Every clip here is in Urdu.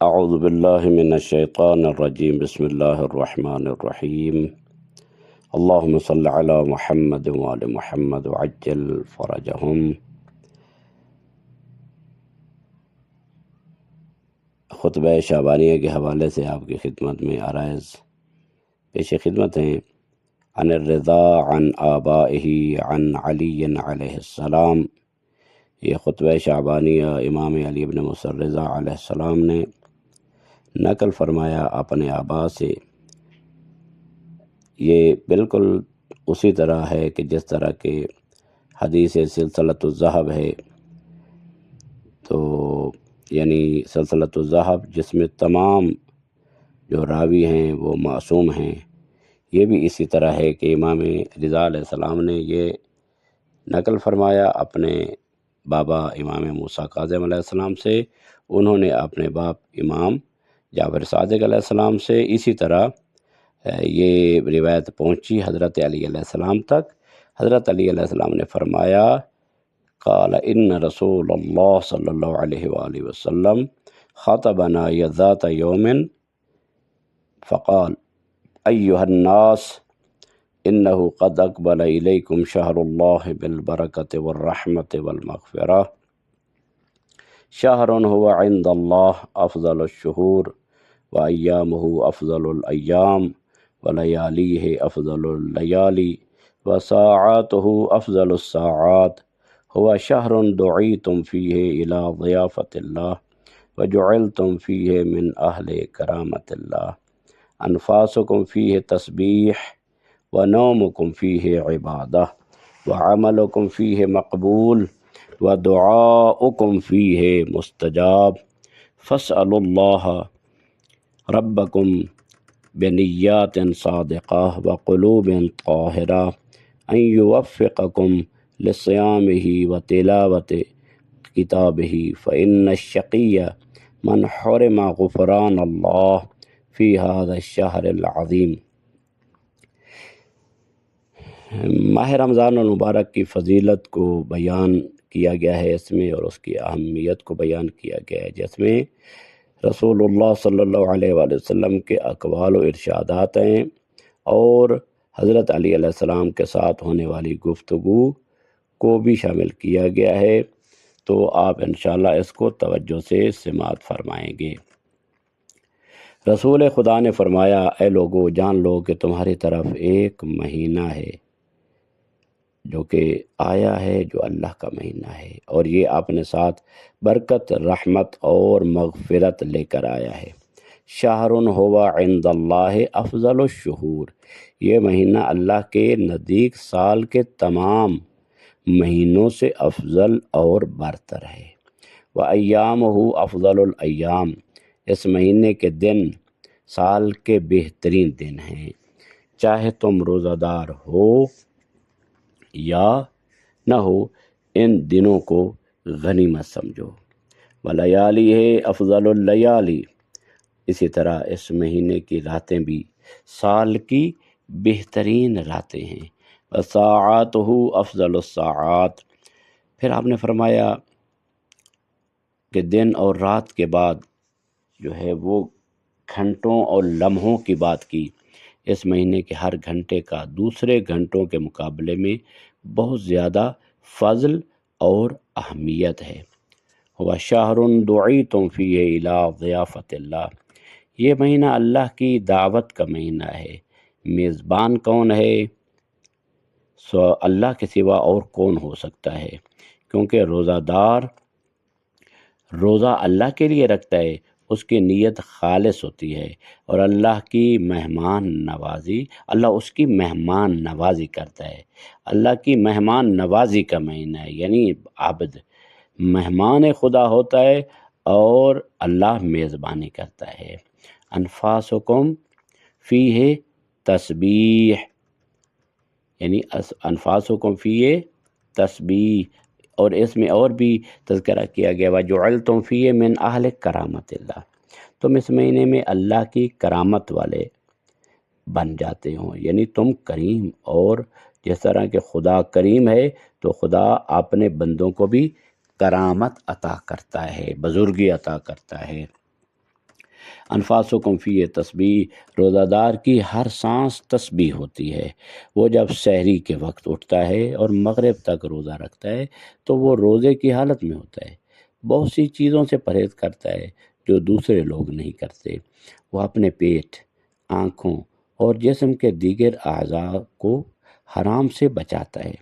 اعوذ باللہ من الشیطان الرجیم بسم اللہ الرحمن الرحیم اللہم صل علی محمد وآل محمد وعجل فرجہم۔ خطبہ شعبانیہ کے حوالے سے آپ کی خدمت میں عرائض پیش خدمت ہیں۔ عن الرضا عن آبائہ عن علی علیہ السلام، یہ خطبہ شعبانیہ امام علی بن موسیٰ الرضا علیہ السلام نے نقل فرمایا اپنے آبا سے۔ یہ بالکل اسی طرح ہے کہ جس طرح کہ حدیث سلسلۃ الذہب ہے، تو یعنی سلسلۃ الذہب جس میں تمام جو راوی ہیں وہ معصوم ہیں، یہ بھی اسی طرح ہے کہ امام رضا علیہ السلام نے یہ نقل فرمایا اپنے بابا امام موسیٰ کاظم علیہ السلام سے، انہوں نے اپنے باپ امام جعفر صادق علیہ السلام سے، اسی طرح یہ روایت پہنچی حضرت علی علیہ السلام تک۔ حضرت علی علیہ السلام نے فرمایا، قال ان رسول اللہ صلی اللہ علیہ وآلہ وسلم خطبنا ذات یوم فقال ایہا الناس انه قد اقبل الیکم شہر اللہ بالبرکۃ والرحمۃ والمغفرہ، شہر هو عند اللہ افضل الشہور وایامہ افضل الایام ولیالیہ افضل اللیالی وساعاتہ افضل الساعات، هو شہر دعیتم فیہ الی ضیافۃ اللہ وجعلتم فیہ من اہل کرامۃ اللہ، انفاسکم فیہ تسبیح ونومکم فیہ عبادہ وعملکم فیہ مقبول ودعاؤکم فیہ مستجاب، فاسألوا اللہ ربکم بنیات صادقہ وقلوب طاہرہ ان یوفقکم لصیامہ وتلاوت کتابہ، فإن الشقی من حرم غفران اللہ فی هذا الشہر العظیم۔ ماہ رمضان المبارک کی فضیلت کو بیان کیا گیا ہے اس میں، اور اس کی اہمیت کو بیان کیا گیا ہے، جس میں رسول اللہ صلی اللہ علیہ وآلہ وسلم کے اقوال و ارشادات ہیں، اور حضرت علی علیہ السلام کے ساتھ ہونے والی گفتگو کو بھی شامل کیا گیا ہے، تو آپ انشاءاللہ اس کو توجہ سے سماعت فرمائیں گے۔ رسول خدا نے فرمایا، اے لوگو جان لو کہ تمہاری طرف ایک مہینہ ہے جو کہ آیا ہے، جو اللہ کا مہینہ ہے، اور یہ اپنے ساتھ برکت، رحمت اور مغفرت لے کر آیا ہے۔ شہر ہوا عند اللہ افضل الشہور، یہ مہینہ اللہ کے نزدیک سال کے تمام مہینوں سے افضل اور برتر ہے۔ وَأَيَّامُهُ افضل الایام، اس مہینے کے دن سال کے بہترین دن ہیں، چاہے تم روزہ دار ہو یا نہ ہو، ان دنوں کو غنیمت سمجھو۔ ولیالی ہے افضل اللیالی، اسی طرح اس مہینے کی راتیں بھی سال کی بہترین راتیں ہیں۔ وساعاتہ افضل الساعات، پھر آپ نے فرمایا کہ دن اور رات کے بعد جو ہے وہ گھنٹوں اور لمحوں کی بات کی، اس مہینے کے ہر گھنٹے کا دوسرے گھنٹوں کے مقابلے میں بہت زیادہ فضل اور اہمیت ہے۔ ہوا شہر دعیتم فیہ الی ضیافۃ اللہ، یہ مہینہ اللہ کی دعوت کا مہینہ ہے۔ میزبان کون ہے؟ سو اللہ کے سوا اور کون ہو سکتا ہے، کیونکہ روزہ دار روزہ اللہ کے لیے رکھتا ہے، اس کی نیت خالص ہوتی ہے، اور اللہ کی مہمان نوازی، اللہ اس کی مہمان نوازی کرتا ہے۔ اللہ کی مہمان نوازی کا مہینہ ہے، یعنی عبد مہمان خدا ہوتا ہے اور اللہ میزبانی کرتا ہے۔ انفاسکم فیہ تسبیح، یعنی انفاسکم فیہ تسبیح، اور اس میں اور بھی تذکرہ کیا گیا، وَجُعِلْتُمْ فِيهِ مِنْ أَهْلِ كَرَامَةِ اللَّهِ، تم اس مہینے میں اللہ کی کرامت والے بن جاتے ہو، یعنی تم کریم، اور جس طرح کہ خدا کریم ہے تو خدا اپنے بندوں کو بھی کرامت عطا کرتا ہے، بزرگی عطا کرتا ہے۔ انفاسکم فی تسبیح، روزہ دار کی ہر سانس تسبیح ہوتی ہے۔ وہ جب سحری کے وقت اٹھتا ہے اور مغرب تک روزہ رکھتا ہے تو وہ روزے کی حالت میں ہوتا ہے، بہت سی چیزوں سے پرہیز کرتا ہے جو دوسرے لوگ نہیں کرتے۔ وہ اپنے پیٹ، آنکھوں اور جسم کے دیگر اعضاء کو حرام سے بچاتا ہے،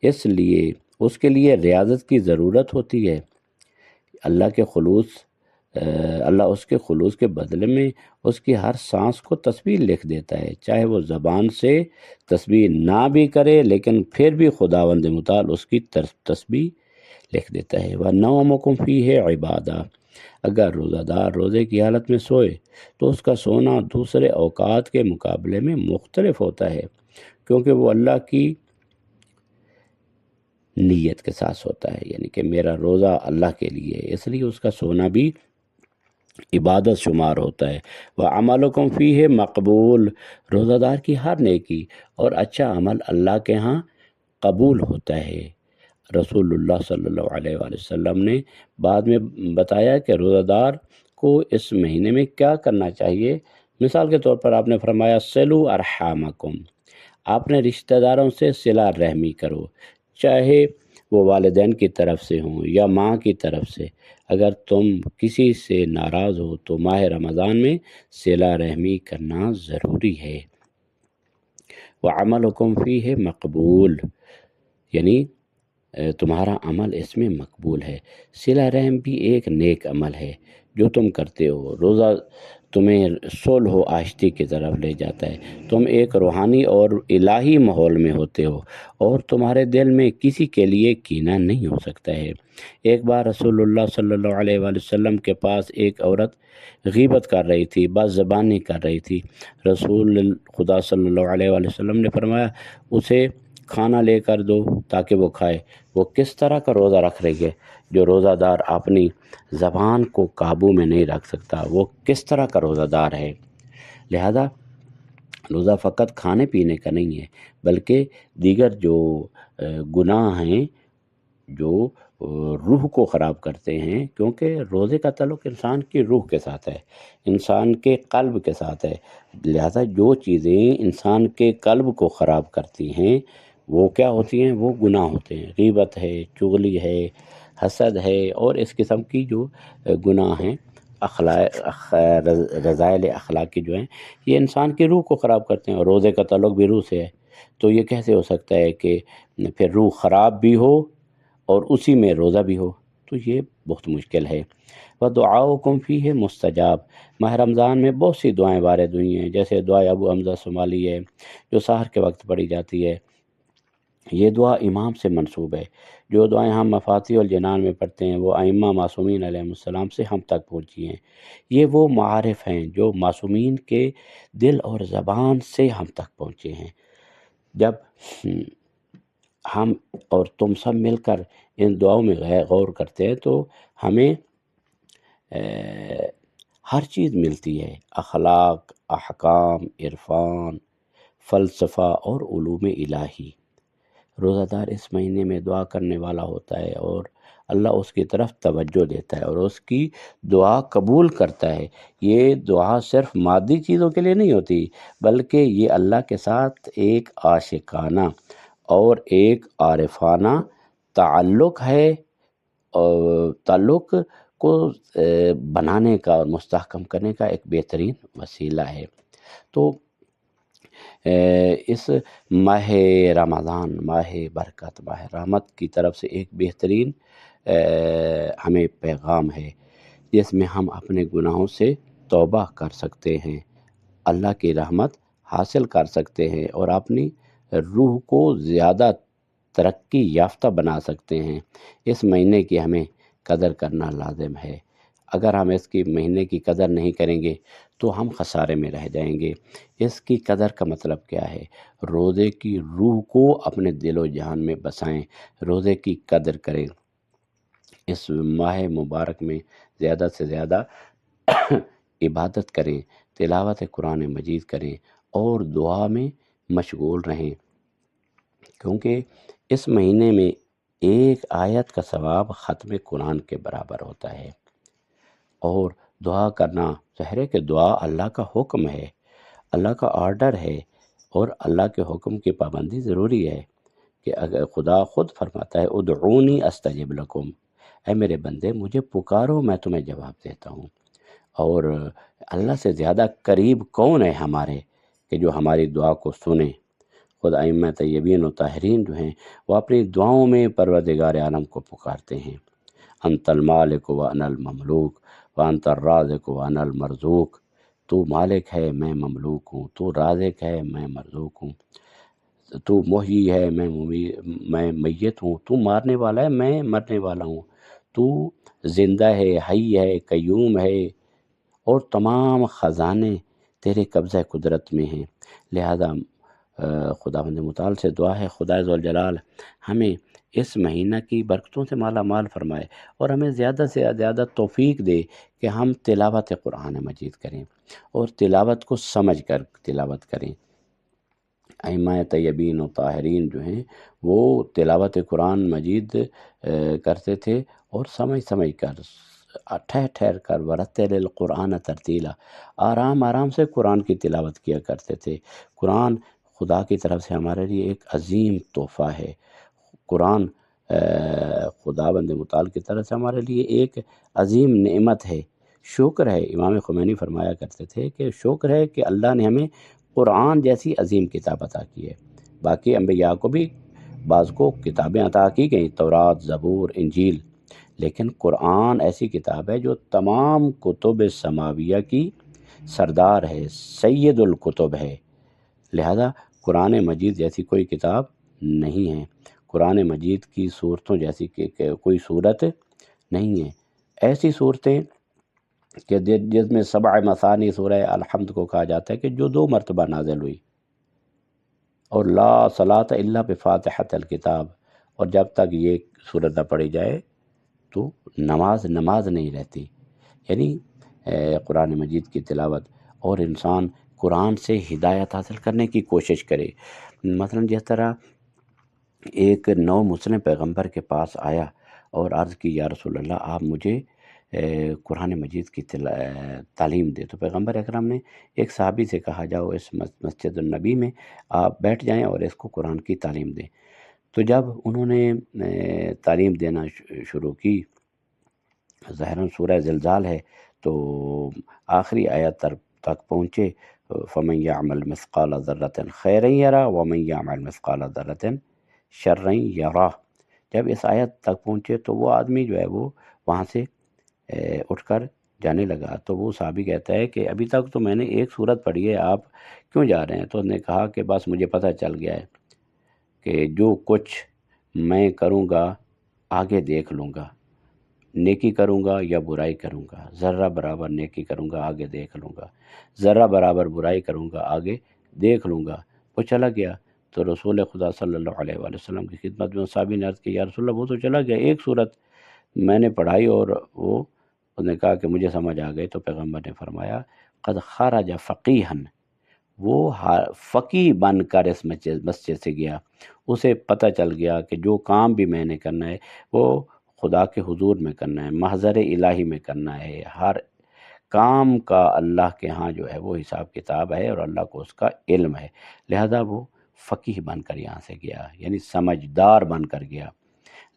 اس لیے اس کے لیے ریاضت کی ضرورت ہوتی ہے۔ اللہ اس کے خلوص کے بدلے میں اس کی ہر سانس کو تسبیح لکھ دیتا ہے، چاہے وہ زبان سے تسبیح نہ بھی کرے لیکن پھر بھی خداوند متعال اس کی تسبیح لکھ دیتا ہے۔ وَنَوْمُكُمْ فِيهِ عِبَادَةٌ، اگر روزہ دار روزے کی حالت میں سوئے تو اس کا سونا دوسرے اوقات کے مقابلے میں مختلف ہوتا ہے، کیونکہ وہ اللہ کی نیت کے ساتھ ہوتا ہے، یعنی کہ میرا روزہ اللہ کے لیے ہے، اس لیے اس کا سونا بھی عبادت شمار ہوتا ہے۔ وَعَمَلُكُمْ فِيهِ مقبول، روزہ دار کی ہر نیکی اور اچھا عمل اللہ کے ہاں قبول ہوتا ہے۔ رسول اللہ صلی اللہ علیہ وآلہ وسلم نے بعد میں بتایا کہ روزہ دار کو اس مہینے میں کیا کرنا چاہیے۔ مثال کے طور پر آپ نے فرمایا صلوا ارحامکم، آپ نے رشتہ داروں سے صلہ رحمی کرو، چاہے وہ والدین کی طرف سے ہوں یا ماں کی طرف سے۔ اگر تم کسی سے ناراض ہو تو ماہ رمضان میں صلہ رحمی کرنا ضروری ہے۔ وَعَمَلُكُمْ فِيهِ مقبول، یعنی تمہارا عمل اس میں مقبول ہے۔ صلہ رحم بھی ایک نیک عمل ہے جو تم کرتے ہو۔ روزہ تمہیں صلح و آشتی کی طرف لے جاتا ہے، تم ایک روحانی اور الہی ماحول میں ہوتے ہو اور تمہارے دل میں کسی کے لیے کینہ نہیں ہو سکتا ہے۔ ایک بار رسول اللہ صلی اللہ علیہ وآلہ وسلم کے پاس ایک عورت غیبت کر رہی تھی، بد زبانی کر رہی تھی۔ رسول خدا صلی اللہ علیہ وآلہ وسلم نے فرمایا اسے کھانا لے کر دو تاکہ وہ کھائے۔ وہ کس طرح کا روزہ رکھ رہی ہے؟ جو روزہ دار اپنی زبان کو قابو میں نہیں رکھ سکتا وہ کس طرح کا روزہ دار ہے؟ لہذا روزہ فقط کھانے پینے کا نہیں ہے، بلکہ دیگر جو گناہ ہیں جو روح کو خراب کرتے ہیں، کیونکہ روزے کا تعلق انسان کی روح کے ساتھ ہے، انسان کے قلب کے ساتھ ہے۔ لہذا جو چیزیں انسان کے قلب کو خراب کرتی ہیں وہ کیا ہوتی ہیں؟ وہ گناہ ہوتے ہیں۔ غیبت ہے، چغلی ہے، حسد ہے اور اس قسم کی جو گناہ ہیں، رذائل اخلاقی جو ہیں، یہ انسان کی روح کو خراب کرتے ہیں، اور روزے کا تعلق بھی روح سے ہے۔ تو یہ کیسے ہو سکتا ہے کہ پھر روح خراب بھی ہو اور اسی میں روزہ بھی ہو؟ تو یہ بہت مشکل ہے۔ وَدُعَاؤُكُمْ فِيهِ مستجاب، ماہ رمضان میں بہت سی دعائیں وارد ہوئی ہیں، جیسے دعائے ابو حمزہ صومالی ہے جو سحر کے وقت پڑھی جاتی ہے۔ یہ دعا امام سے منسوب ہے۔ جو دعائیں ہم مفاتیح الجنان میں پڑھتے ہیں وہ ائمہ معصومین علیہ السلام سے ہم تک پہنچی ہیں۔ یہ وہ معارف ہیں جو معصومین کے دل اور زبان سے ہم تک پہنچے ہیں۔ جب ہم اور تم سب مل کر ان دعاؤں میں غور کرتے ہیں تو ہمیں ہر چیز ملتی ہے، اخلاق، احکام، عرفان، فلسفہ اور علوم الہی۔ روزہ دار اس مہینے میں دعا کرنے والا ہوتا ہے اور اللہ اس کی طرف توجہ دیتا ہے اور اس کی دعا قبول کرتا ہے۔ یہ دعا صرف مادی چیزوں کے لیے نہیں ہوتی، بلکہ یہ اللہ کے ساتھ ایک عاشقانہ اور ایک عارفانہ تعلق ہے، اور تعلق کو بنانے کا اور مستحکم کرنے کا ایک بہترین وسیلہ ہے۔ تو اس ماہ رمضان، ماہ برکت، ماہ رحمت کی طرف سے ایک بہترین ہمیں پیغام ہے، جس میں ہم اپنے گناہوں سے توبہ کر سکتے ہیں، اللہ کی رحمت حاصل کر سکتے ہیں اور اپنی روح کو زیادہ ترقی یافتہ بنا سکتے ہیں۔ اس مہینے کی ہمیں قدر کرنا لازم ہے۔ اگر ہم اس کی مہینے کی قدر نہیں کریں گے تو ہم خسارے میں رہ جائیں گے۔ اس کی قدر کا مطلب کیا ہے؟ روزے کی روح کو اپنے دل و جہان میں بسائیں، روزے کی قدر کریں۔ اس ماہ مبارک میں زیادہ سے زیادہ عبادت کریں، تلاوت قرآن مجید کریں اور دعا میں مشغول رہیں، کیونکہ اس مہینے میں ایک آیت کا ثواب ختم قرآن کے برابر ہوتا ہے، اور دعا کرنا ظاہر ہے کہ دعا اللہ کا حکم ہے، اللہ کا آرڈر ہے، اور اللہ کے حکم کی پابندی ضروری ہے کہ اگر خدا خود فرماتا ہے ادعونی استجب لکم، اے میرے بندے مجھے پکارو میں تمہیں جواب دیتا ہوں۔ اور اللہ سے زیادہ قریب کون ہے ہمارے کہ جو ہماری دعا کو سنے؟ خود ائمہ طیبین و طاہرین جو ہیں وہ اپنی دعاؤں میں پروردگار عالم کو پکارتے ہیں، انت المالک و انا المملوک وانت الرازق و انا المرزوق، تو مالک ہے میں مملوک ہوں، تو رازق ہے میں مرزوق ہوں، تو محیی ہے میں میت ہوں، تو مارنے والا ہے میں مرنے والا ہوں، تو زندہ ہے، حی ہے، قیوم ہے، اور تمام خزانے تیرے قبضہ قدرت میں ہیں۔ لہذا خداوند متعال سے دعا ہے خدا ذوالجلال ہمیں اس مہینہ کی برکتوں سے مالا مال فرمائے، اور ہمیں زیادہ سے زیادہ توفیق دے کہ ہم تلاوت قرآن مجید کریں اور تلاوت کو سمجھ کر تلاوت کریں۔ ائمہ طیبین و طاہرین جو ہیں وہ تلاوت قرآن مجید کرتے تھے، اور سمجھ سمجھ کر ٹھہر ٹھہر کر ورتل القرآن ترتیلا، آرام آرام سے قرآن کی تلاوت کیا کرتے تھے۔ قرآن خدا کی طرف سے ہمارے لیے ایک عظیم تحفہ ہے، قرآن خداوند متعال کی طرف سے ہمارے لیے ایک عظیم نعمت ہے، شکر ہے۔ امام خمینی فرمایا کرتے تھے کہ شکر ہے کہ اللہ نے ہمیں قرآن جیسی عظیم کتاب عطا کی ہے۔ باقی انبیاء کو بھی بعض کو کتابیں عطا کی گئیں، تورات، زبور، انجیل، لیکن قرآن ایسی کتاب ہے جو تمام کتب سماویہ کی سردار ہے، سید الکتب ہے۔ لہذا قرآن مجید جیسی کوئی کتاب نہیں ہے، قرآن مجید کی صورتوں جیسی کہ کوئی صورت نہیں ہے۔ ایسی صورتیں کہ جس میں سبع مثانی سورہ الحمد کو کہا جاتا ہے کہ جو 2 مرتبہ نازل ہوئی، اور لا صلاۃ الا بفاتحۃ الکتاب، اور جب تک یہ صورت نہ پڑھی جائے تو نماز نہیں رہتی۔ یعنی قرآن مجید کی تلاوت، اور انسان قرآن سے ہدایت حاصل کرنے کی کوشش کرے۔ مثلا جس طرح ایک نو مسلم پیغمبر کے پاس آیا اور عرض کی یا رسول اللہ آپ مجھے قرآن مجید کی تعلیم دے، تو پیغمبر اکرم نے ایک صحابی سے کہا جاؤ اس مسجد النبی میں آپ بیٹھ جائیں اور اس کو قرآن کی تعلیم دیں۔ تو جب انہوں نے تعلیم دینا شروع کی، ظاہراً سورہ زلزال ہے تو آخری آیت تک پہنچے، فَمَن يَعْمَلْ مِثْقَالَ ذَرَّةٍ خَيْرًا يَرَهُ وَمَن يَعْمَلْ مِثْقَالَ ذَرَّةٍ شَرًّا يَرَهُ۔ جب اس آیت تک پہنچے تو وہ آدمی جو ہے وہ وہاں سے اٹھ کر جانے لگا، تو وہ صحابی کہتا ہے کہ ابھی تک تو میں نے ایک سورت پڑھی ہے، آپ کیوں جا رہے ہیں؟ تو انہوں نے کہا کہ بس مجھے پتہ چل گیا ہے کہ جو کچھ میں کروں گا آگے دیکھ لوں گا، نیکی کروں گا یا برائی کروں گا، ذرہ برابر نیکی کروں گا آگے دیکھ لوں گا، ذرہ برابر برائی کروں گا آگے دیکھ لوں گا۔ وہ چلا گیا، تو رسول خدا صلی اللہ علیہ وآلہ وسلم کی خدمت میں صحابی نے عرض کی یا رسول اللہ وہ تو چلا گیا، ایک صورت میں نے پڑھائی اور وہ اس نے کہا کہ مجھے سمجھ آ گئی۔ تو پیغمبر نے فرمایا قد خرج فقیہن، وہ فقیہ بن کر اس مسجد سے گیا، اسے پتہ چل گیا کہ جو کام بھی میں نے کرنا ہے وہ خدا کے حضور میں کرنا ہے، محضر الہی میں کرنا ہے، ہر کام کا اللہ کے ہاں جو ہے وہ حساب کتاب ہے اور اللہ کو اس کا علم ہے۔ لہذا وہ فقیہ بن کر یہاں سے گیا، یعنی سمجھدار بن کر گیا۔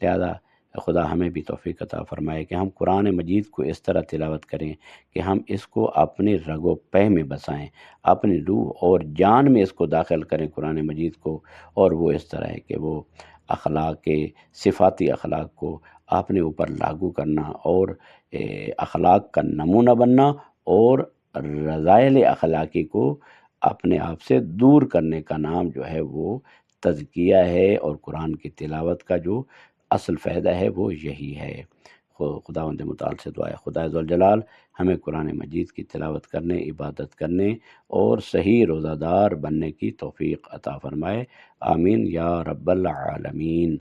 لہذا خدا ہمیں بھی توفیق عطا فرمائے کہ ہم قرآن مجید کو اس طرح تلاوت کریں کہ ہم اس کو اپنی رگ و پہ میں بسائیں، اپنی روح اور جان میں اس کو داخل کریں قرآن مجید کو، اور وہ اس طرح ہے کہ وہ اخلاق کے صفاتی اخلاق کو اپنے اوپر لاگو کرنا، اور اخلاق کا نمونہ بننا، اور رذائل اخلاقی کو اپنے آپ سے دور کرنے کا نام جو ہے وہ تزکیہ ہے، اور قرآن کی تلاوت کا جو اصل فائدہ ہے وہ یہی ہے۔ خداوند متعال سے دعا ہے خدا ذوالجلال ہمیں قرآن مجید کی تلاوت کرنے، عبادت کرنے اور صحیح روزہ دار بننے کی توفیق عطا فرمائے، آمین یا رب العالمین۔